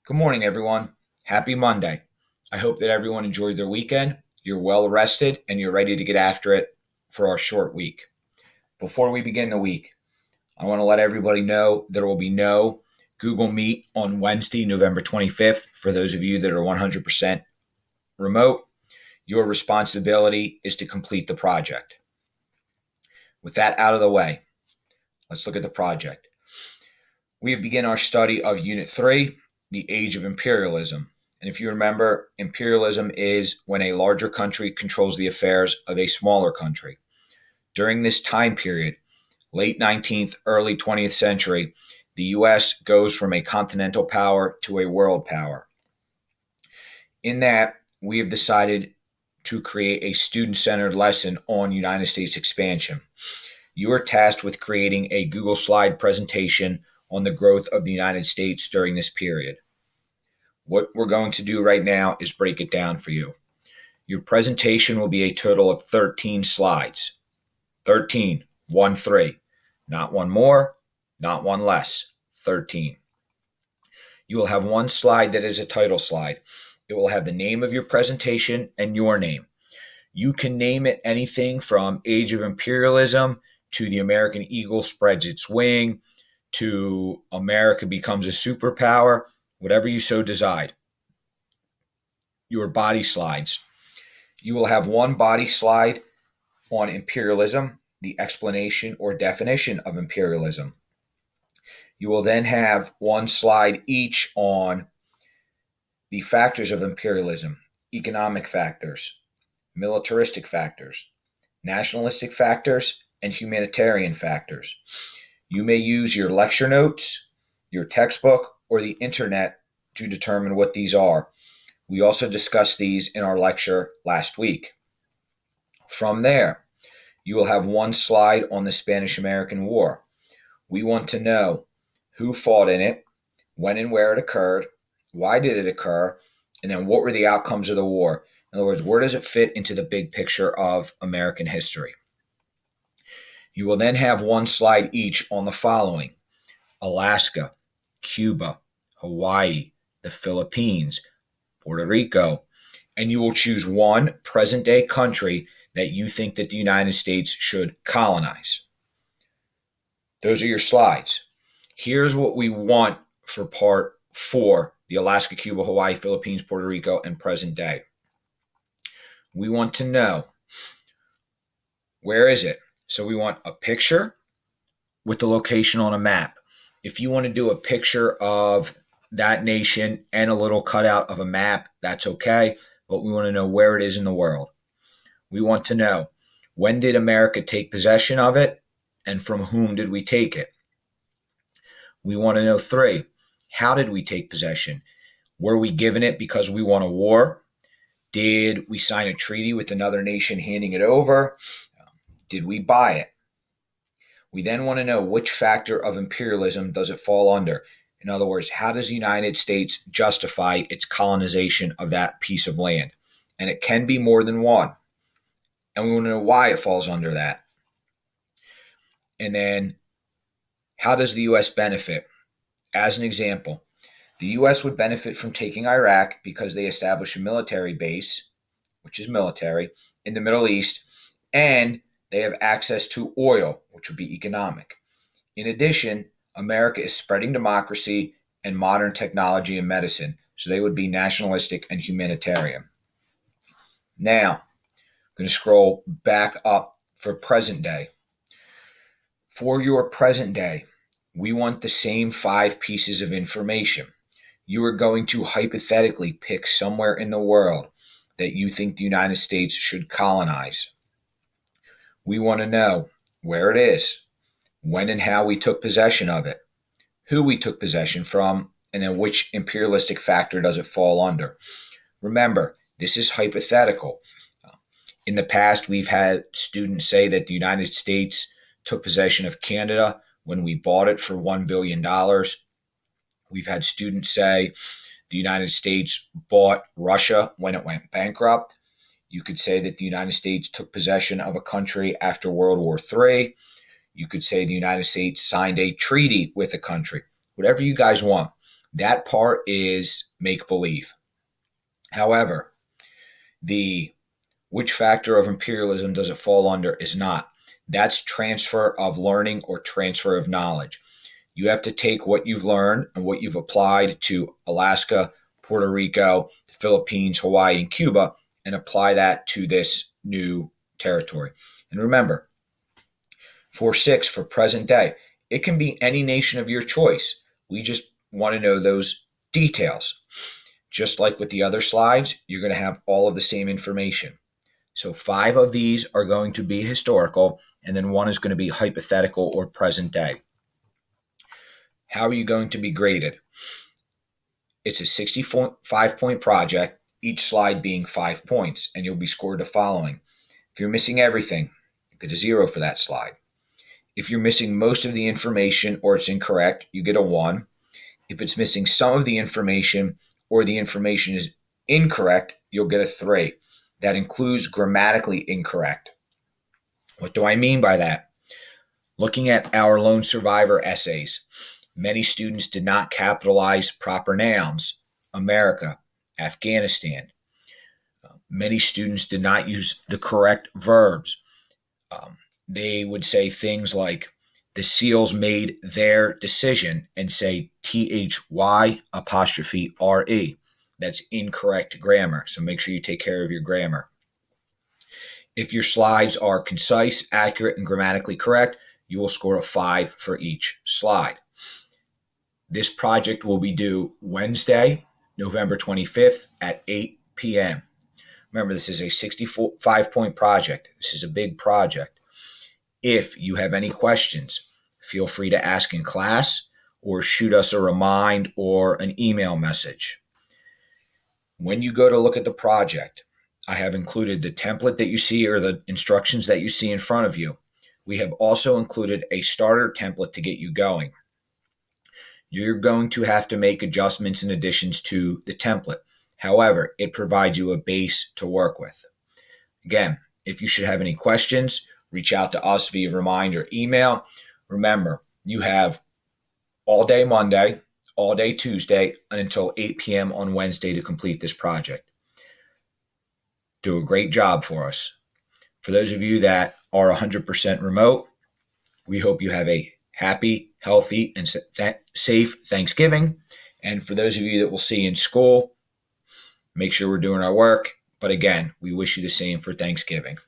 Good morning, everyone. Happy Monday. I hope that everyone enjoyed their weekend, you're well rested, and you're ready to get after it for our short week. Before we begin the week, I want to let everybody know there will be no Google Meet on Wednesday, November 25th. For those of you that are 100% remote, your responsibility is to complete the project. With that out of the way, let's look at the project. We have begun our study of Unit 3, The Age of Imperialism. And if you remember, imperialism is when a larger country controls the affairs of a smaller country. During this time period, late 19th, early 20th century, the U.S. goes from a continental power to a world power. In that, we have decided to create a student-centered lesson on United States expansion. You are tasked with creating a Google slide presentation on the growth of the United States during this period. What we're going to do right now is break it down for you. Your presentation will be a total of 13 slides. 13, 1, 3. Not one more, not one less. 13. You will have one slide that is a title slide. It will have the name of your presentation and your name. You can name it anything from Age of Imperialism to the American Eagle spreads its wing to America becomes a superpower, whatever you so decide. Your body slides. You will have one body slide on imperialism, the explanation or definition of imperialism. You will then have one slide each on the factors of imperialism, economic factors, militaristic factors, nationalistic factors, and humanitarian factors. You may use your lecture notes, your textbook, or the internet to determine what these are. We also discussed these in our lecture last week. From there, you will have one slide on the Spanish-American War. We want to know who fought in it, when and where it occurred, why did it occur, and then what were the outcomes of the war. In other words, where does it fit into the big picture of American history? You will then have one slide each on the following: Alaska, Cuba, Hawaii, the Philippines, Puerto Rico, and you will choose one present-day country that you think that the United States should colonize. Those are your slides. Here's what we want for part 4, the Alaska, Cuba, Hawaii, Philippines, Puerto Rico, and present day. We want to know, where is it? So we want a picture with the location on a map. If you want to do a picture of that nation and a little cutout of a map, that's okay, but we want to know where it is in the world. We want to know, when did America take possession of it, and from whom did we take it? We want to know 3, how did we take possession? Were we given it because we won a war? Did we sign a treaty with another nation handing it over? Did we buy it? We then want to know which factor of imperialism does it fall under. In other words, how does the United States justify its colonization of that piece of land? And it can be more than one. And we want to know why it falls under that. And then, how does the U.S. benefit? As an example, the U.S. would benefit from taking Iraq because they establish a military base, which is military, in the Middle East, and they have access to oil, which would be economic. In addition, America is spreading democracy and modern technology and medicine, so they would be nationalistic and humanitarian. Now, I'm going to scroll back up for present day. For your present day, we want the same 5 pieces of information. You are going to hypothetically pick somewhere in the world that you think the United States should colonize. We want to know where it is, when and how we took possession of it, who we took possession from, and then which imperialistic factor does it fall under. Remember, this is hypothetical. In the past, we've had students say that the United States took possession of Canada when we bought it for $1 billion. We've had students say the United States bought Russia when it went bankrupt. You could say that the United States took possession of a country after World War III. You could say the United States signed a treaty with a country. Whatever you guys want. That part is make-believe. However, the which factor of imperialism does it fall under is not. That's transfer of learning or transfer of knowledge. You have to take what you've learned and what you've applied to Alaska, Puerto Rico, the Philippines, Hawaii, and Cuba and apply that to this new territory. And remember, 4-6 for present day, it can be any nation of your choice. We just want to know those details. Just like with the other slides, you're going to have all of the same information. So 5 of these are going to be historical, and then 1 is going to be hypothetical or present day. How are you going to be graded? It's a 65-point project, each slide being 5 points, and you'll be scored the following. If you're missing everything, you get a 0 for that slide. If you're missing most of the information or it's incorrect, you get a 1. If it's missing some of the information or the information is incorrect, you'll get a 3. That includes grammatically incorrect. What do I mean by that? Looking at our lone survivor essays, many students did not capitalize proper nouns. America, Afghanistan. Many students did not use the correct verbs. They would say things like, the SEALs made their decision, and say THY apostrophe RE. That's incorrect grammar, so make sure you take care of your grammar. If your slides are concise, accurate, and grammatically correct, you will score a 5 for each slide. This project will be due Wednesday, November 25th at 8 p.m. Remember, this is a 65-point project. This is a big project. If you have any questions, feel free to ask in class or shoot us a remind or an email message. When you go to look at the project, I have included the template that you see or the instructions that you see in front of you. We have also included a starter template to get you going. You're going to have to make adjustments and additions to the template. However, it provides you a base to work with. Again, if you should have any questions, reach out to us via remind or email. Remember, you have all day Monday, all day Tuesday, and until 8 p.m. on Wednesday to complete this project. Do a great job for us. For those of you that are 100% remote, we hope you have a happy, healthy, and safe Thanksgiving. And for those of you that we'll see in school, make sure we're doing our work. But again, we wish you the same for Thanksgiving.